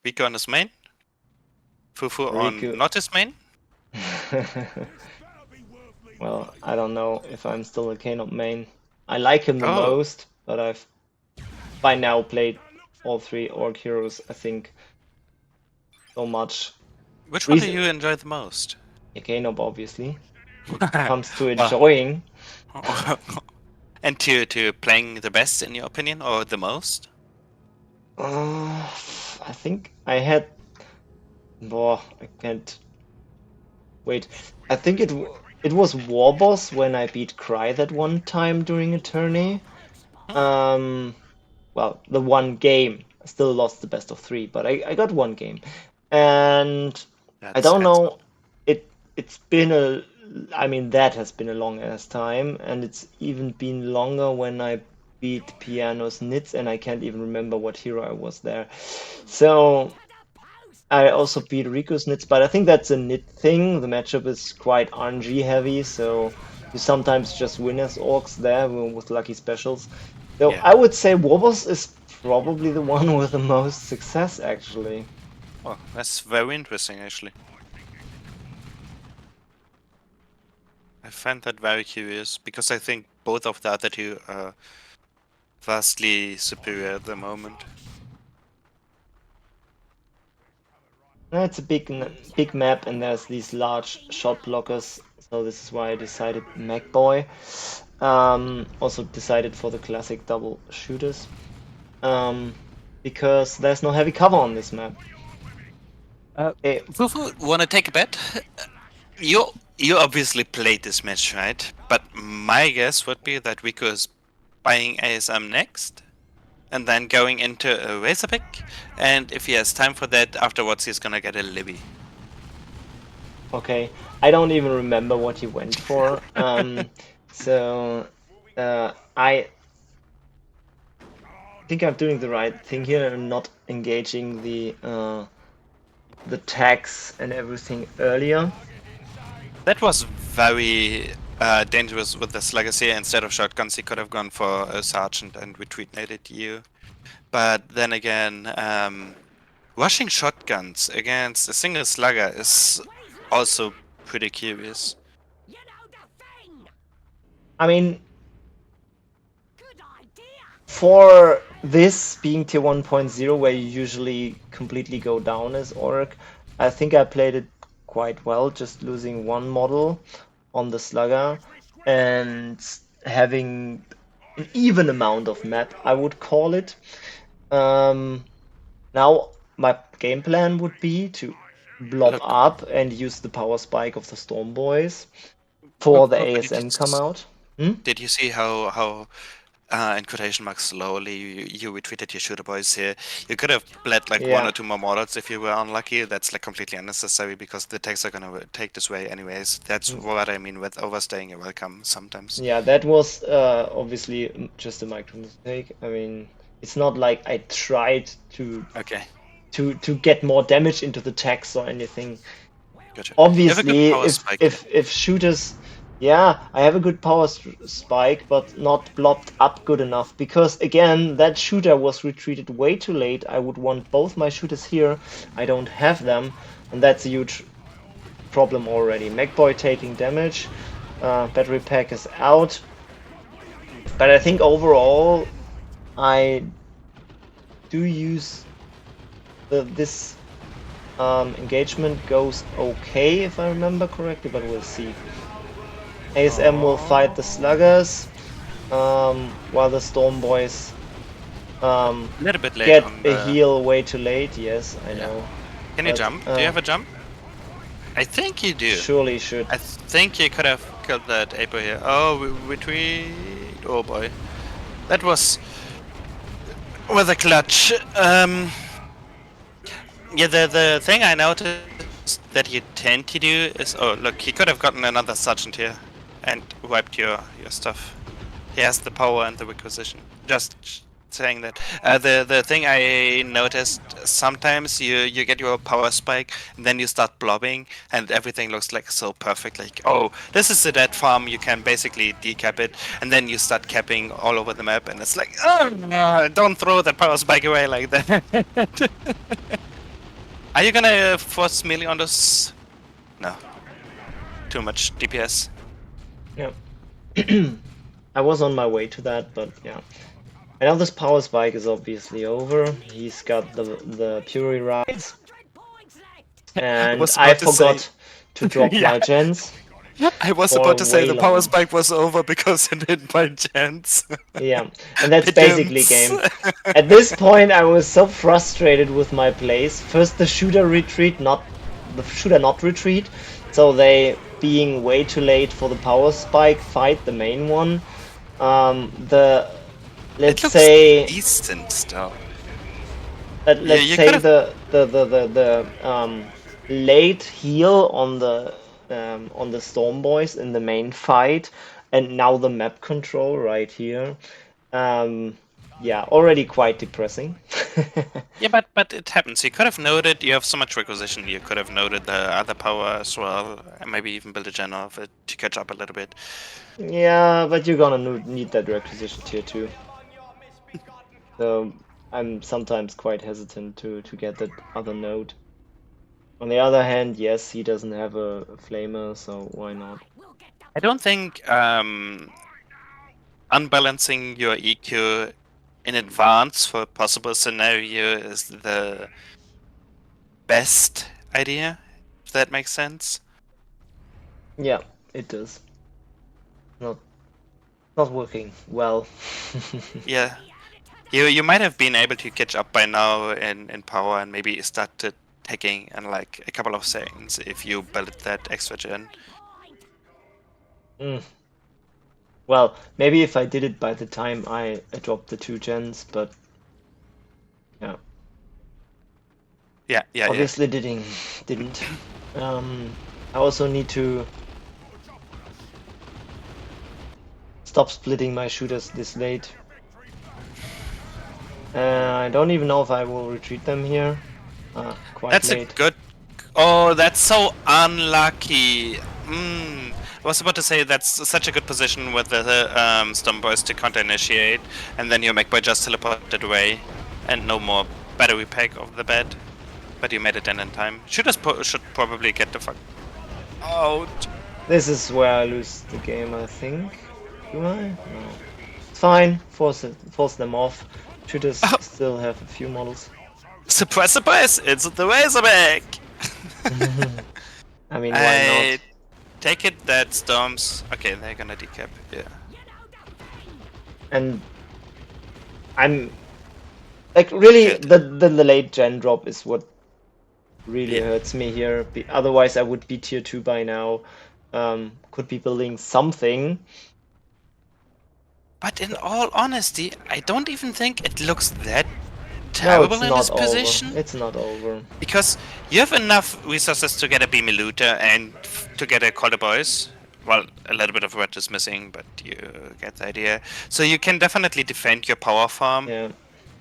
Riku on his main? FuFu Riku. on not his main? Well, I don't know if I'm still a Kano main. I like him the Oh, most, but I've by now played all three Orc heroes, I think, so much. which one do Reason you enjoy the most? Kano, obviously. Comes to Well, enjoying. and to playing the best in your opinion, or the most? I think I had. I can't wait. I think it was Warboss when I beat Cry that one time during a tourney. Hmm, Um, well, the one game. I still lost the best of three, but I got one game. And I that's don't handsome. know, it's been I mean that has been a long ass time, and it's even been longer when I beat Piano's Nits, and I can't even remember what hero I was there. So I also beat Riku's Nits, but I think that's a Nit thing. The matchup is quite RNG heavy, so you sometimes just win as orcs there with lucky specials. So Yeah. I would say Wobos is probably the one with the most success, actually. Well, that's very interesting actually. I find that very curious because I think both of the other two are vastly superior at the moment. It's a big map, and there's these large shot blockers, so this is why I decided MacBoy. Also decided for the classic double shooters, um, because there's no heavy cover on this map. Uh, Eh, FuFu, wanna take a bet? You obviously played this match, right? But my guess would be that Riku is buying ASM next, and then going into a Razor pick, and if he has time for that, afterwards he's gonna get a Libby. Okay, I don't even remember what he went for. So I think I'm doing the right thing here and not engaging the tags and everything earlier. That was very dangerous with the sluggers here. Instead of shotguns, he could have gone for a sergeant and retreat naded you. But then again, rushing shotguns against a single slugger is also pretty curious. I mean, for this being tier 1.0, where you usually completely go down as Orc, I think I played it quite well, just losing one model on the Slugger and having an even amount of map, I would call it. Um, Now, my game plan would be to blob Look, up and use the power spike of the Storm Boys for the but ASM come out. Hmm? did you see how in quotation marks slowly you retreated your shooter boys here? You could have bled like one Yeah. or two more models if you were unlucky. That's like completely unnecessary because the tanks are gonna take this way anyways. That's what I mean with overstaying your welcome sometimes. Yeah, that was obviously just a micro mistake. I mean, it's not like I tried Okay, to get more damage into the text or anything. gotcha. You have a good Obviously, power spike here. if shooters, yeah, I have a good power spike, but not blobbed up good enough because again, that shooter was retreated way too late. I would want both my shooters here. I don't have them, and that's a huge problem already. MacBoy taking damage, battery pack is out, but I think overall I do use this engagement goes okay if I remember correctly, but we'll see. ASM will fight the sluggers, while the Storm Boys A little bit late get on a the. heal way too late. Yes, I Yeah. know, Can you but jump? Do you have a jump? I think you do. surely should. I think you could have killed that Apo here. Oh, retreat. Oh boy. That was with a clutch. Yeah, the thing I noticed that you tend to do is, oh look, he could have gotten another sergeant here and wiped your stuff. He has the power and the requisition. Just saying that. The thing I noticed, sometimes you get your power spike and then you start blobbing and everything looks like so perfect. Like, oh, this is a dead farm. You can basically decap it, and then you start capping all over the map, and it's like, oh, no, don't throw that power spike away like that. Are you gonna force melee on this? No. Too much DPS. Yeah. I was on my way to that, but yeah. And now this power spike is obviously over. He's got the Fury rides, I and was I about to say, forgot to drop yeah, my gens I was for about to say way the power long. spike was over because it hit my chance. Yeah, and that's basically Pigeons. game. At this point, I was so frustrated with my plays. First, the shooter not retreat, so they being way too late for the power spike fight, the main one. The It let's looks say decent still. let's You could say have. the late heal on the Storm Boys in the main fight, and now the map control right here. Yeah, already quite depressing. Yeah, but it happens. You could have noted. You have so much requisition. You could have noted the other power as well, and maybe even build a gen of it to catch up a little bit. Yeah, but you're gonna need that requisition tier 2. So I'm sometimes quite hesitant to get that other node. On the other hand, yes, he doesn't have a flamer, so why not? I don't think unbalancing your EQ in advance for a possible scenario is the best idea. If that makes sense. Yeah, it does. Not not working well. Yeah. You might have been able to catch up by now in power and maybe started taking in like a couple of seconds if you built that extra gen. Mm. Well, maybe if I did it by the time I dropped the 2 gens, but yeah, Yeah. obviously didn't. I also need to stop splitting my shooters this late. I don't even know if I will retreat them here. Quite That's a late. good. Oh, that's so unlucky. I was about to say that's such a good position with the Storm Boys to counter initiate, and then your MacBoy just teleported away, and no more battery pack of the bed. But you made it in time. Should probably get the fuck out. This is where I lose the game, I think. Do I? No. It's fine. Force them off. Shooters Oh, still have a few models. surprise, surprise! It's the Razorback. I mean, why I not? take it that Storms. Okay, they're gonna decap. Yeah. And I'm like really Good. the late gen drop is what really Yeah. hurts me here. Otherwise, I would be tier 2 by now. Could be building something. But in all honesty, I don't even think it looks that No, it's terrible in this not over. position. It's not over. Because you have enough resources to get a Beamy Looter and to get a Calder Boys. Well, a little bit of red is missing, but you get the idea. So you can definitely defend your power farm, Yeah.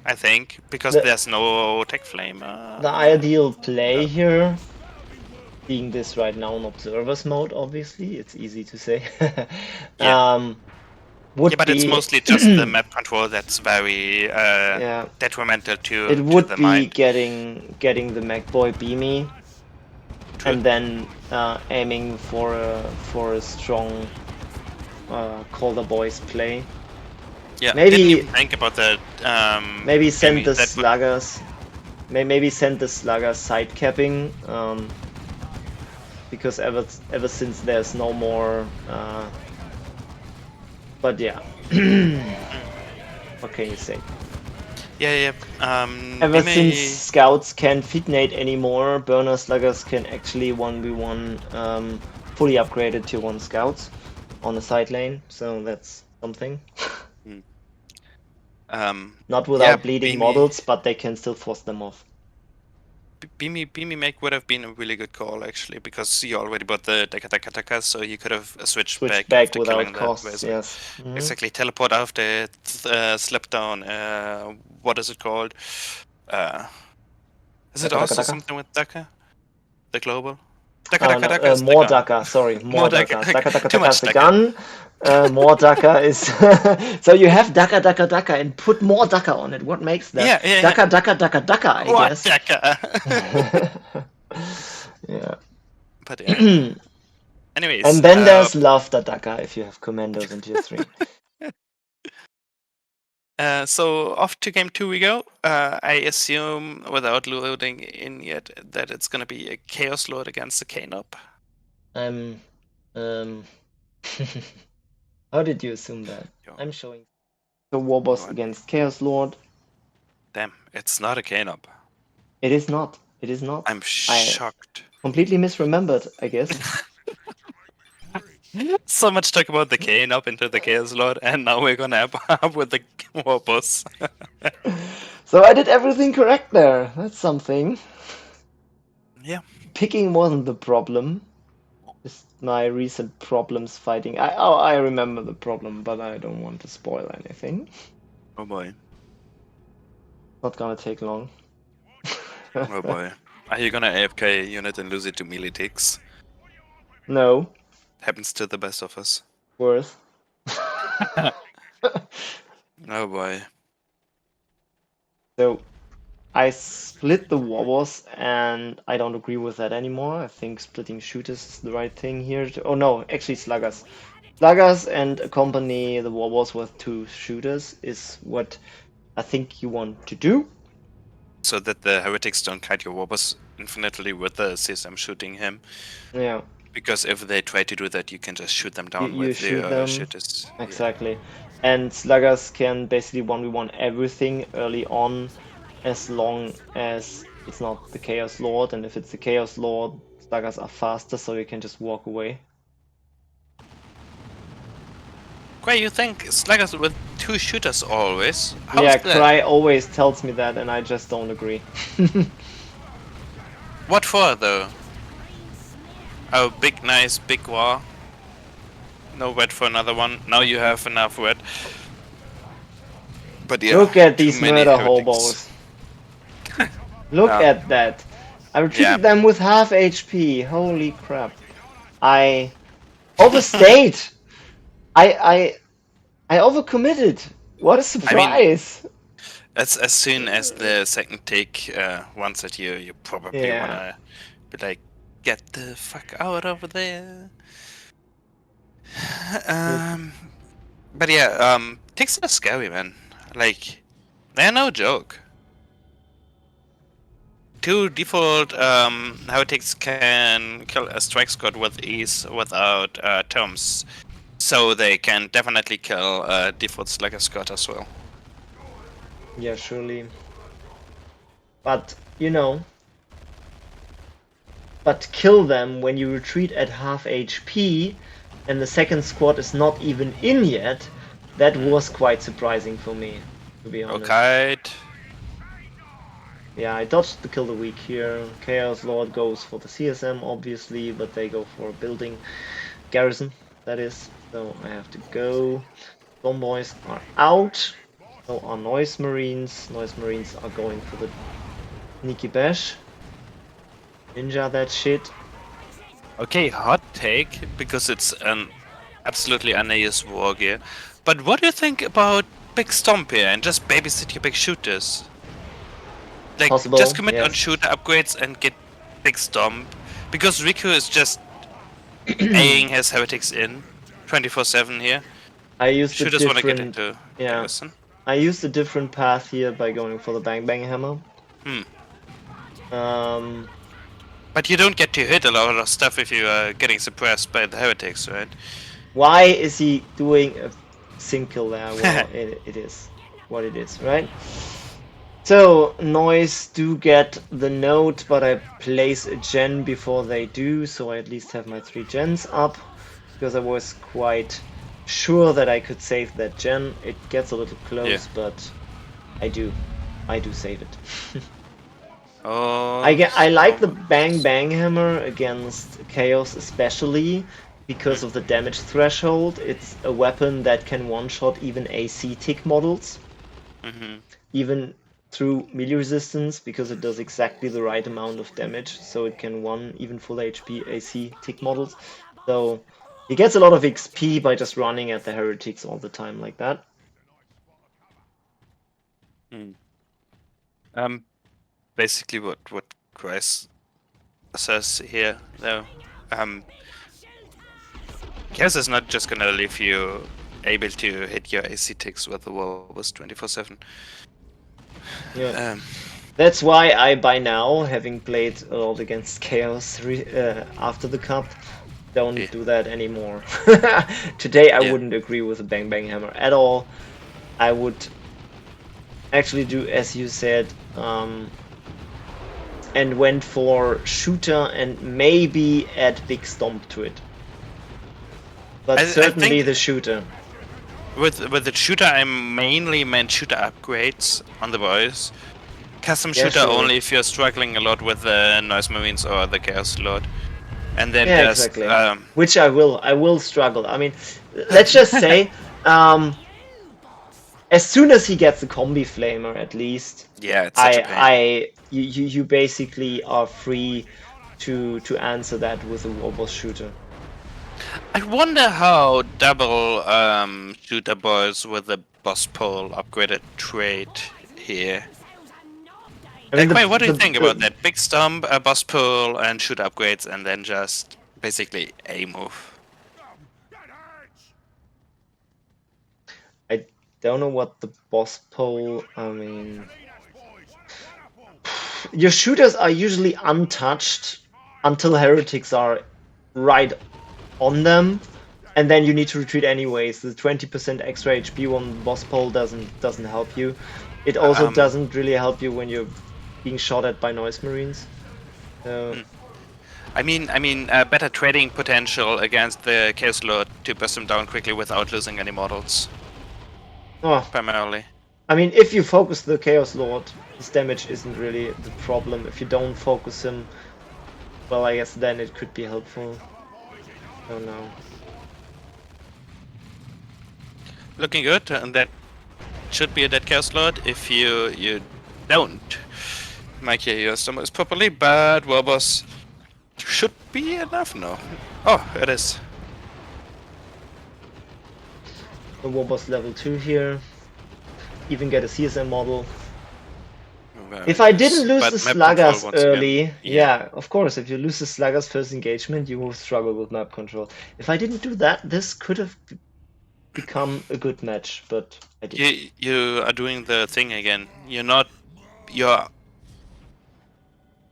I think, because The there's no Tech Flame. the ideal play here, seeing this right now in observers mode, obviously, it's easy to say. Yeah. Yeah, Would but it's be mostly just the map control that's very yeah, detrimental it to would the be mind. getting the MacBoy Beamy True. and then aiming for a strong Call the Boys play. Yeah, didn't Maybe even think about that. maybe send Beamy. the That would. sluggers. Maybe send the sluggers side capping. Because ever since there's no more. But yeah, what can you say? Yeah. Ever since Beamy. scouts can't fitnate anymore, burner sluggers can actually 1v1 fully upgraded tier 1 scouts on the side lane, so that's something. Hmm. Not Yeah, without bleeding Beamy. models, but they can still force them off. Beamy make would have been a really good call actually, because you already bought the Daka, so you could have switched Switch back back after without killing that. costs, yes. Mhm. Exactly, teleport after it, slip down. What is it called? Is it Daka Daka also Daka? something with Daka? The global? Daka No, is the more gun. Daka, sorry, More more Daka. Daka. Daka Daka Too Daka is much the Daka. gun, more Daka is... So you have Daka Daka Daka and put more Daka on it. What makes that? Yeah. Daka Daka Daka Daka, I What guess. Daka? Yeah. But yeah. Anyways, And then there's Laughter Daka if you have commandos in tier 3. so off to game 2 we go. I assume, without loading in yet, that it's gonna be a Chaos Lord against the Canop. I'm... How did you assume that? Yo. I'm showing the War Boss against Chaos Lord. Damn, it's not a Canop. It is not. It is not. I'm shocked. Completely misremembered, I guess. So much talk about the Canop into the Chaos Lord, and now we're gonna up with the War Boss. So I did everything correct there. That's something. Yeah. Picking wasn't the problem. Just my recent problems fighting. I remember the problem, but I don't want to spoil anything. Oh boy. Not gonna take long. Oh boy. Are you gonna AFK a unit and lose it to melee ticks? No. Happens to the best of us. Worse. Oh boy. So I split the Wobbles, and I don't agree with that anymore. I think splitting shooters is the right thing here. Oh no, actually Sluggers. Sluggers and accompany the Wobbles with 2 shooters is what I think you want to do. So that the heretics don't kite your War Boss infinitely with the CSM shooting him. Yeah. Because if they try to do that, you can just shoot them down You with shoot the them. shooters. Exactly. Yeah. And Sluggers can basically 1v1 everything early on, as long as it's not the Chaos Lord, and if it's the Chaos Lord, Sluggers are faster, so you can just walk away. Quay, you think Sluggers with 2 shooters always? How's yeah, that? Cry always tells me that, and I just don't agree. What for, though? Oh, big war. No red for another one. Now you have enough red. But yeah, Look at these too many murder heretics. hobos. Look Yeah. at that. I retreated them with half HP. Holy crap. I overstayed. I overcommitted. What a surprise. As soon as the second take runs at you, you probably Yeah. wanna be like, get the fuck out of there. But yeah, ticks are scary, man. Like, they're no joke. 2 default heretics can kill a strike squad with ease without terms, so they can definitely kill a default slugger squad as well. Yeah, surely. But, you know, but kill them when you retreat at half HP and the second squad is not even in yet, that was quite surprising for me, to be honest. Okay. Yeah, I dodged the kill the weak here. Chaos Lord goes for the CSM, obviously, but they go for a building garrison, that is. So I have to go. Zomboys are out. So are Noise Marines. Noise Marines are going for the sneaky bash. Ninja that shit. Okay, hot take, because it's an absolutely unused war gear. But what do you think about Big Stomp here and just babysit your big shooters? Like, Possible, just commit on yes. shooter upgrades and get Big Stomp. Because Riku is just Aing his heretics in 24/7 here. I used Shooters want to get into yeah. garrison. I used a different path here by going for the Bang Bang Hammer. But you don't get to hit a lot of stuff if you are getting suppressed by the heretics, right? Why is he doing a sync kill there? Well, it is what it is, right? So, Noise do get the note, but I place a gen before they do, so I at least have my 3 gens up, because I was quite sure that I could save that gen. It gets a little close, but I do save it. Oh, I like the Bang Bang Hammer against Chaos especially because of the damage threshold. It's a weapon that can one-shot even AC tick models, even through melee resistance, because it does exactly the right amount of damage, so it can one even full HP AC tick models. So he gets a lot of XP by just running at the heretics all the time like that. Basically what Chris says here though. Chaos is not just gonna leave you able to hit your AC ticks with the Warbus 24/7. Yeah. That's why I, by now, having played a lot against Chaos after the cup, don't do that anymore. Today I wouldn't agree with the Bang Bang Hammer at all. I would actually do as you said, and went for Shooter and maybe add Big Stomp to it. But certainly the Shooter. With the Shooter, I mainly meant Shooter upgrades on the boys. Custom Shooter only if you're struggling a lot with the Noise Marines or the Chaos Lord. And then just exactly. Which I will struggle. I mean, let's just say, as soon as he gets the combi flamer, at least, yeah, it's such a pain. You basically are free to answer that with a Warbus Shooter. I wonder how double shooter boys with the boss pole upgraded trade here. I mean, what do you think about that? Big Stomp, boss pole, and shoot upgrades, and then just basically a move. I don't know what the boss pole. I mean, your shooters are usually untouched until heretics are right on them, and then you need to retreat anyways. The 20% extra HP on boss pole doesn't help you. It also doesn't really help you when you're being shot at by Noise Marines. So. I mean, better trading potential against the Chaos Lord to burst him down quickly without losing any models. Oh. Primarily. I mean, if you focus the Chaos Lord, his damage isn't really the problem. If you don't focus him, well, I guess then it could be helpful. I don't know. Looking good, and that should be a dead Chaos Lord if you don't make your stomachs properly, but Warbus should be enough now. Oh, it is. The Warbus level 2 here. Even get a CSM model. If I didn't lose the Sluggers early, yeah, of course, if you lose the Sluggers first engagement, you will struggle with map control. If I didn't do that, this could have become a good match, but I didn't. You are doing the thing again. You're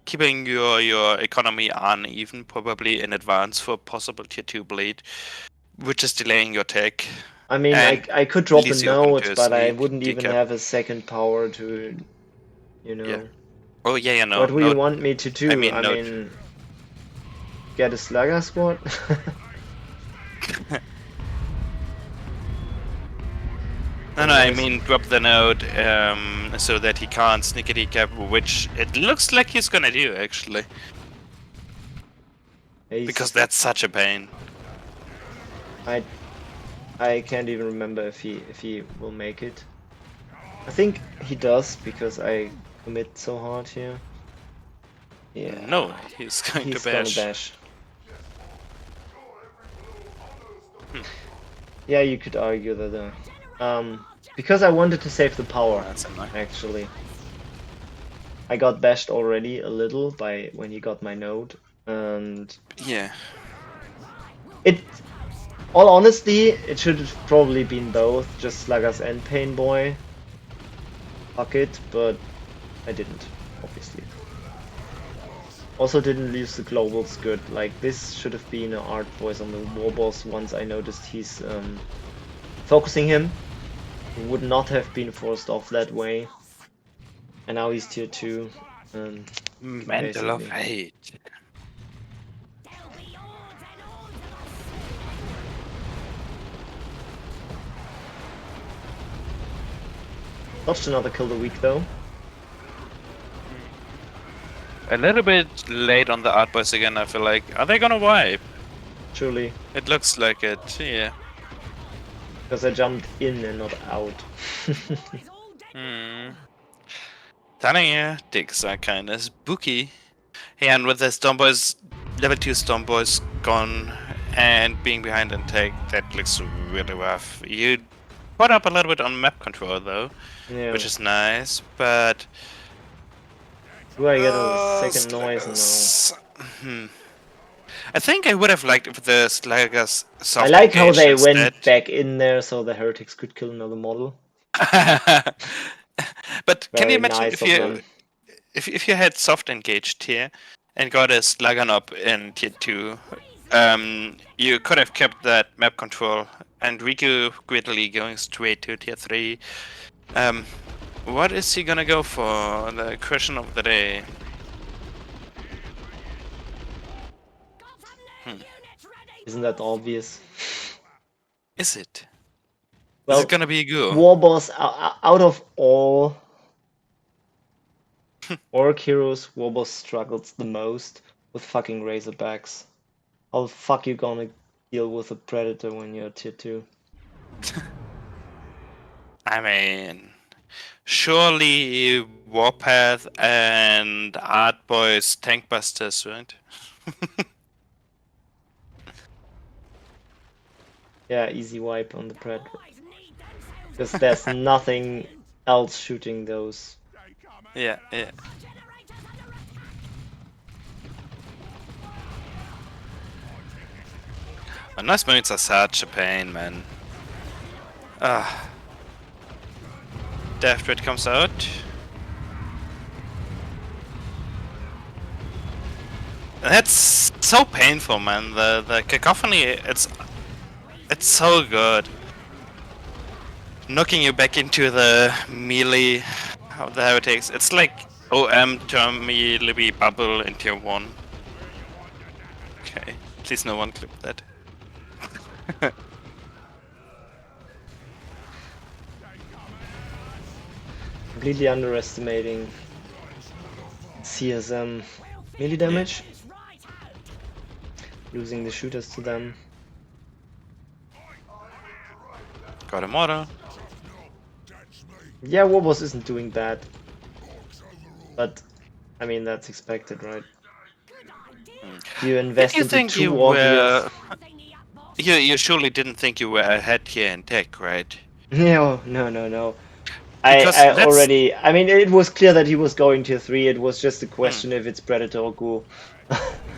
keeping your economy uneven, probably in advance for possible tier 2 bleed, which is delaying your tech. I mean, I could drop a note, but I wouldn't even have a second power to, you know. Yeah. Oh yeah, no. What do you want me to do? I mean, get a Slugger squad? No, I mean drop the node so that he can't sneakity cap, which it looks like he's gonna do actually. Because that's such a pain. I can't even remember if he will make it. I think he does because I commit so hard here. Yeah. No, he's going to bash. Gonna bash. Yeah, you could argue that. Because I wanted to save the power. Actually, I got bashed already a little by when he got my node, and yeah, all honesty, it should have probably been both, just Sluggers and Pain Boy. Fuck it, but I didn't, obviously. Also didn't use the globals good. Like, this should have been an art voice on the war boss once I noticed he's focusing him. He would not have been forced off that way. And now he's tier 2. Mental of hate. Dodged another kill the week though. A little bit late on the art boys again, I feel like. Are they gonna wipe? Surely. It looks like it, yeah. Because I jumped in and not out. Telling you, dicks are kinda spooky. Yeah, and with the Storm Boys, level 2 Storm Boys gone and being behind and take, that looks really rough. You put up a little bit on map control though, Yeah. which is nice, but... Do I get a second noise now? I think I would have liked if the Sluggers soft I like how they instead. went back in there so the heretics could kill another model. But can you Very imagine nice if of you them. if you had soft engaged here and got a Slugger up in tier 2, you could have kept that map control and Riku greatly going straight to tier 3. What is he gonna go for? The question of the day. Isn't that obvious? Is it? Well, Is it gonna be a go? Warboss, out of all Orc heroes, Warboss struggles the most with fucking Razorbacks. How the fuck you gonna deal with a Predator when you're tier 2? I mean, surely Warpath and Art Boys tank busters, right? Yeah, easy wipe on the Predator. Because there's nothing else shooting those. Yeah, yeah. And nice moments are such a pain, man. Ah. Death Threat comes out. That's so painful, man. The cacophony, it's so good. Knocking you back into the melee of the heretics. It's like OM to melee bubble in tier 1. Okay, please no one clip that. Completely underestimating CSM melee damage. Losing the shooters to them. Got a mortar. Yeah, Warboss isn't doing bad. But, I mean, that's expected, right? You invest Did you into think you two obvious... were... You surely didn't think you were ahead here in tech, right? No, no, no, no. Because I that's... already... I mean, it was clear that he was going tier 3. It was just a question if it's Predator or Ghoul.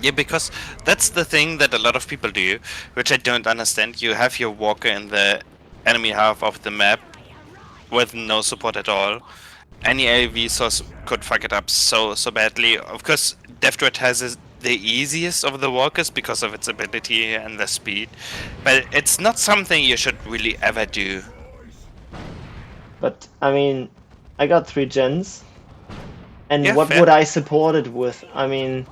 Yeah, because that's the thing that a lot of people do, which I don't understand. You have your walker in the enemy half of the map with no support at all. Any AV source could fuck it up so badly. Of course, Death Threat has the easiest of the walkers because of its ability and the speed, but it's not something you should really ever do. But, I mean, I got 3 gens. And Yeah, what fair. would I support it with? I mean,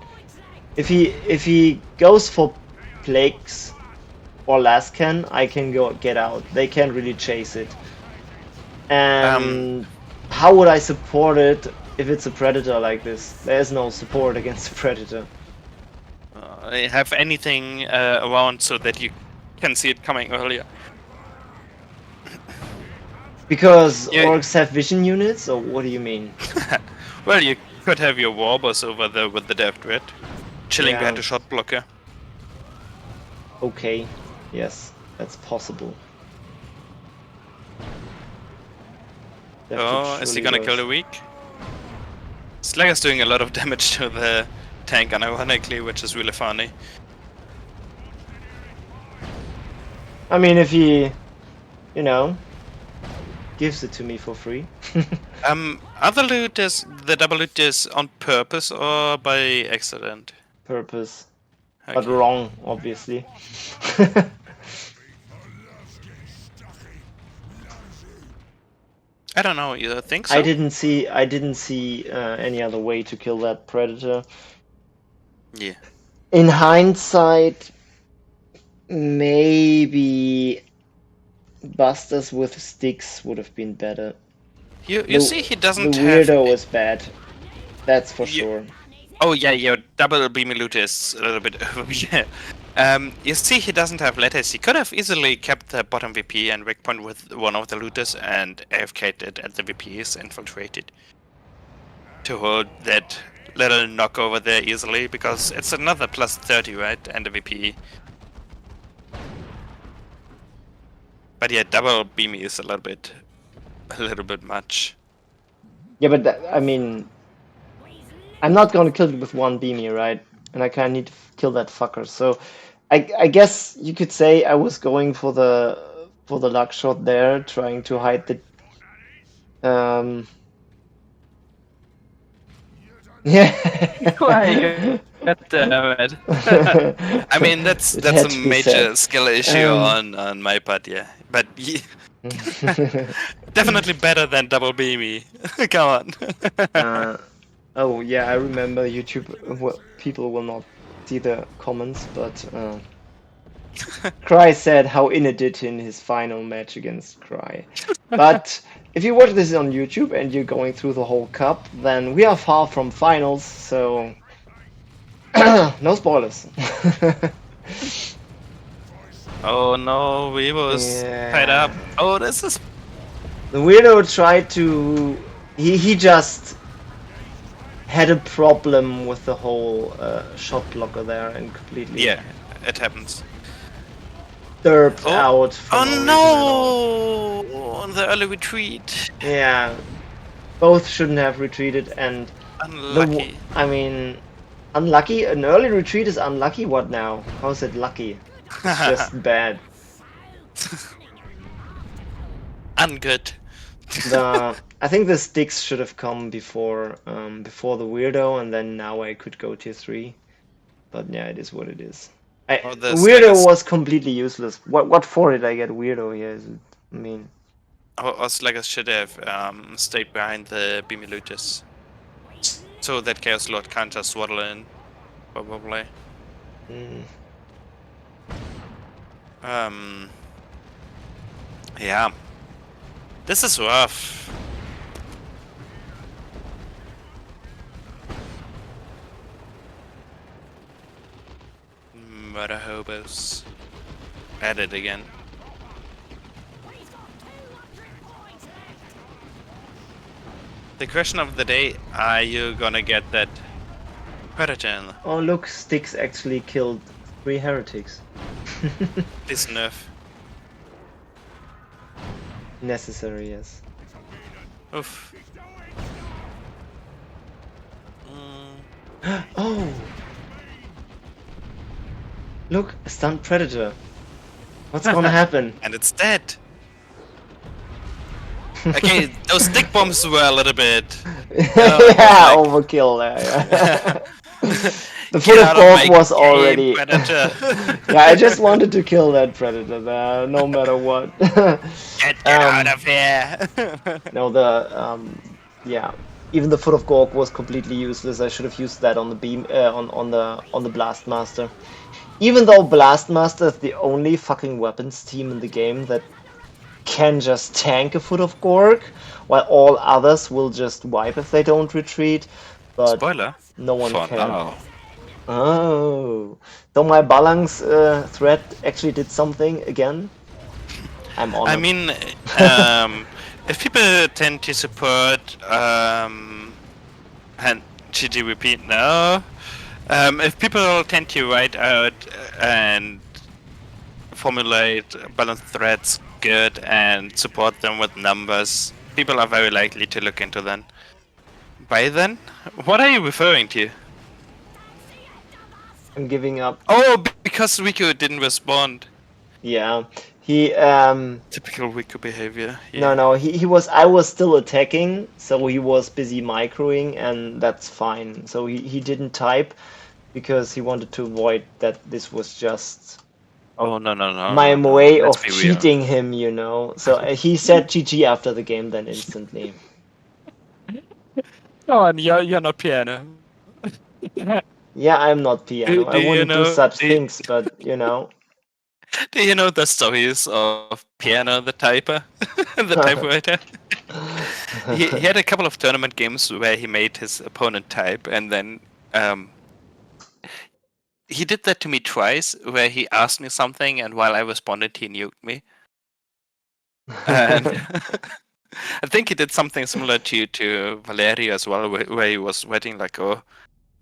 if he goes for Plagues or Lascan, I can get out. They can't really chase it. And how would I support it if it's a Predator like this? There's no support against a Predator. Have anything around so that you can see it coming earlier. Because Yeah. orcs have vision units, or what do you mean? Well, you could have your Warboss over there with the Death Threat, chilling Yeah. behind a shot blocker. Okay, yes, that's possible. Oh, is he gonna kill the weak? Slagger's doing a lot of damage to the tank, unironically, which is really funny. I mean, if he, you know, gives it to me for free. Other loot is the double loot is on purpose or by accident? Purpose. Okay. But wrong, obviously. I don't know. You think so? I didn't see any other way to kill that Predator. Yeah. In hindsight, maybe Busters with sticks would have been better. You see, he doesn't the have. weirdo was bad. That's for You- sure. Oh yeah, your double beam loot is a little bit over here. You see, he doesn't have letters. He could have easily kept the bottom VP and rig point with one of the looters and AFK'd it at the VPs, infiltrated to hold that little knock over there easily, because it's another plus 30, right? And a VP. But yeah, double beam is a little bit much. Yeah, but I mean, I'm not gonna kill it with one beamy, right? And I kind of need to kill that fucker. So, I guess you could say I was going for the luck shot there, trying to hide the My yeah. God damn it. I mean, that's It a had to be said. major skill issue Um, on my part, yeah. But definitely better than double beamy. Come on. oh yeah, I remember YouTube. Well, people will not see the comments, but Cry said how Inner did in his final match against Cry. But if you watch this on YouTube and you're going through the whole cup, then we are far from finals, so no spoilers. Oh no, Weebo's tied up. Yeah. Oh, this is. The weirdo tried to. He just had a problem with the whole shot blocker there and completely Yeah, it happens. derped Oh, out for oh no reason at all. no! The early retreat. Yeah, both shouldn't have retreated, and Unlucky. I mean, unlucky. An early retreat is unlucky. What now? How's it lucky? It's just bad. Ungood. I think the sticks should have come before before the weirdo, and then now I could go tier 3. But yeah, it is what it is. Oh, the Weirdo Slaggers. was completely useless. What for did I get weirdo here? I mean, Or Slaggers should have stayed behind the Beamy Looters. So that Chaos Lord can't just waddle in, probably. mm, Yeah. This is rough. Murder hobos. At it again. The question of the day, are you gonna get that Predator? oh look, sticks actually killed 3 heretics. This nerf. Necessary, yes. Oof. Oh! Look, a stunned predator. What's gonna happen? And it's dead. Okay, those stick bombs were a little bit. Yeah, Like, overkill there. Yeah. The get foot of out Gorg my was game, already. Predator. Yeah, I just wanted to kill that predator there, no matter what. Get out of here. No, yeah, even the foot of Gorg was completely useless. I should have used that on the beam, on the Blastmaster. Even though Blastmaster is the only fucking weapons team in the game that can just tank a foot of Gorg, while all others will just wipe if they don't retreat. But Spoiler. no one For can. now. Oh, so my balance threat actually did something again. I'm honored. I mean, if people tend to support and GG repeat now, if people tend to write out and formulate balance threats good and support them with numbers, people are very likely to look into them. By then, what are you referring to? I'm giving up. Oh, because Riku didn't respond. Yeah, he Typical Riku behavior. no, no, he was. I was still attacking, so he was busy microing, and that's fine. So he didn't type because he wanted to avoid that this was just Oh no no no! my no, way let's of be real. cheating him, you know. So he said GG after the game then instantly. Come on, you're not piano. Yeah, I'm not piano. I Do you wouldn't do know? such things, but you know. Do you know the stories of Piano the typer, the typewriter? He had a couple of tournament games where he made his opponent type, and then he did that to me twice, where he asked me something, and while I responded, he nuked me. And I think he did something similar to Valerio as well, where he was sweating like, "Oh,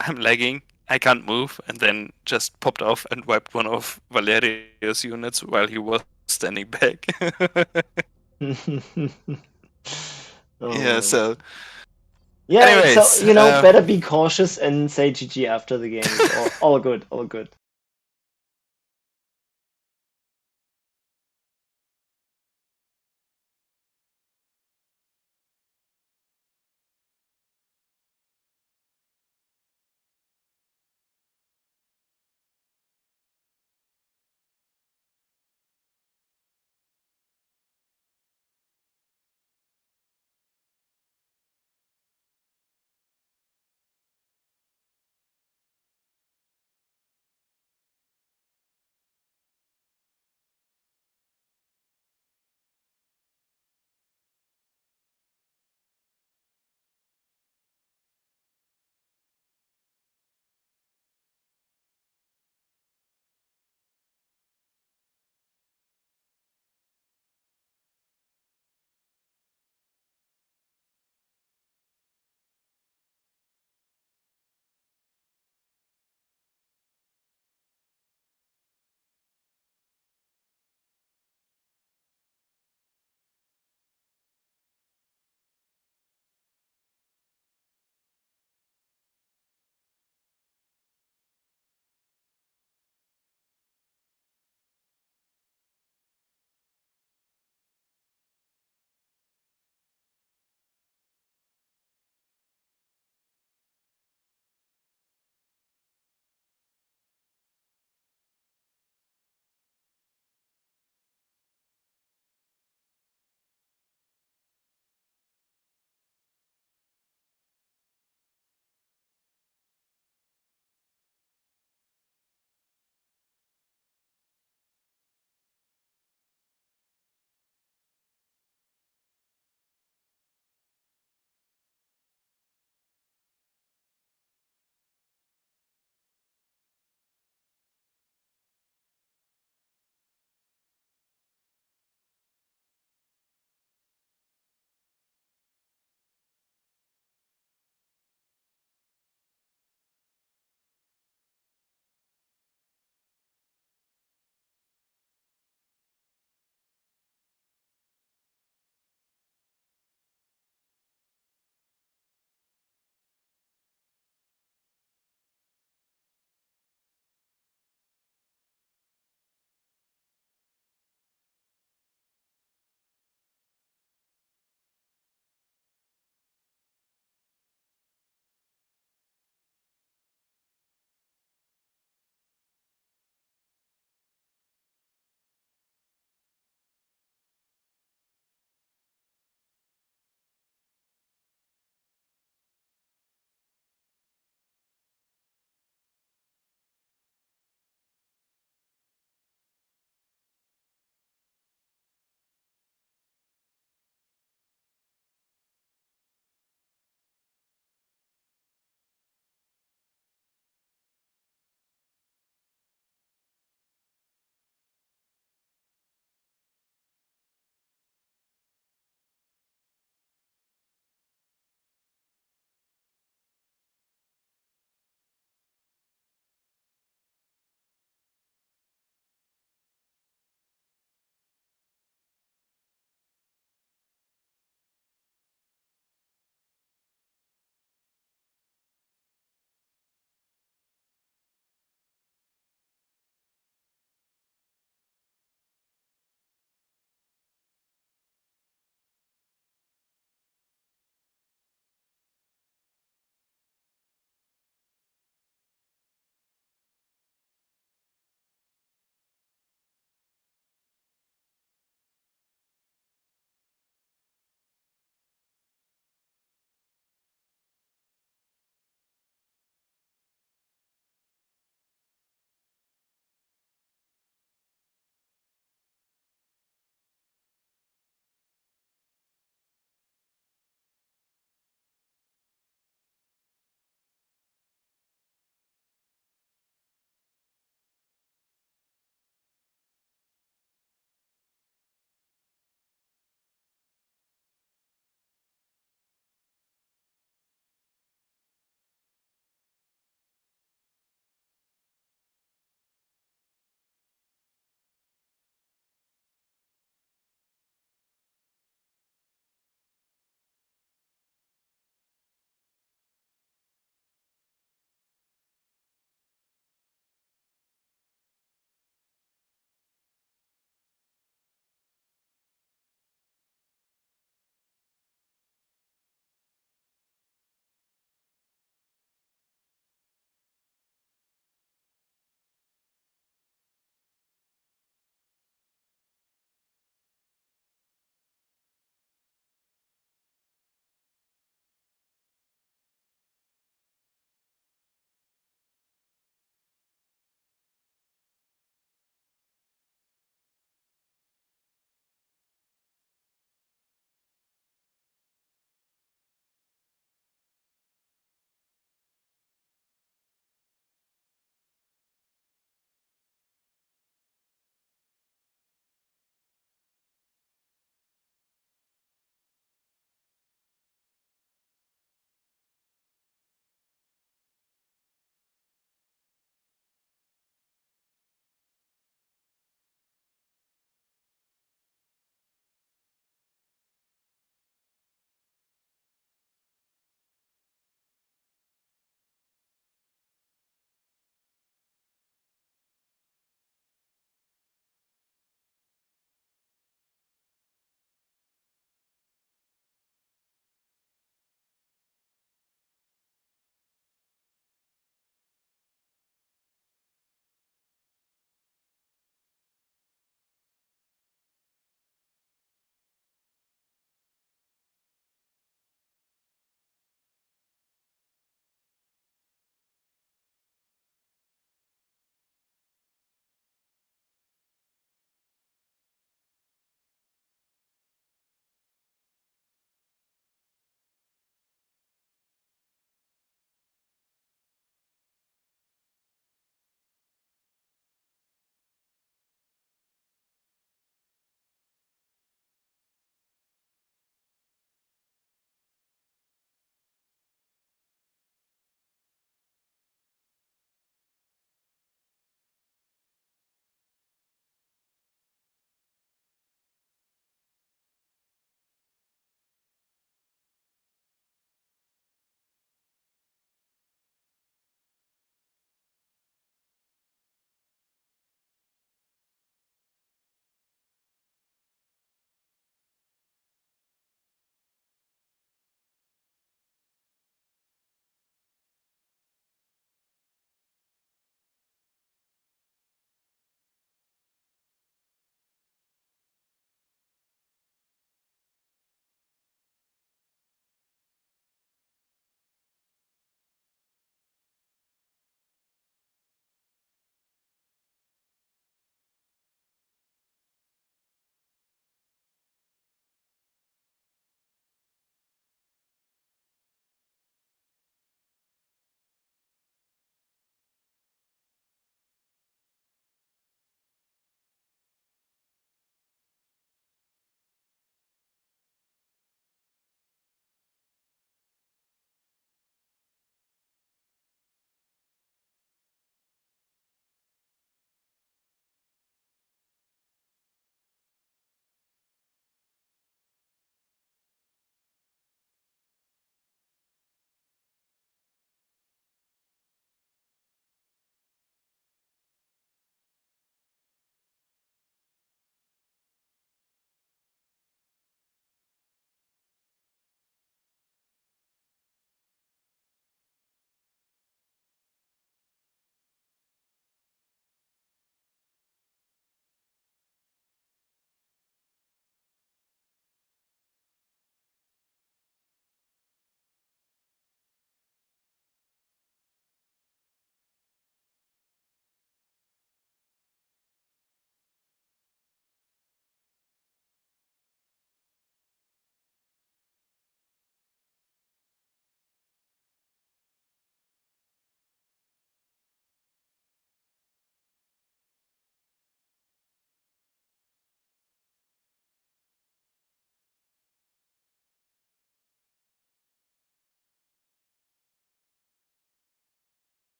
I'm lagging, I can't move," and then just popped off and wiped one of Valerio's units while he was standing back. Oh, Yeah. man. So, Yeah, so anyways, better be cautious and say GG after the game. It's all good, all good.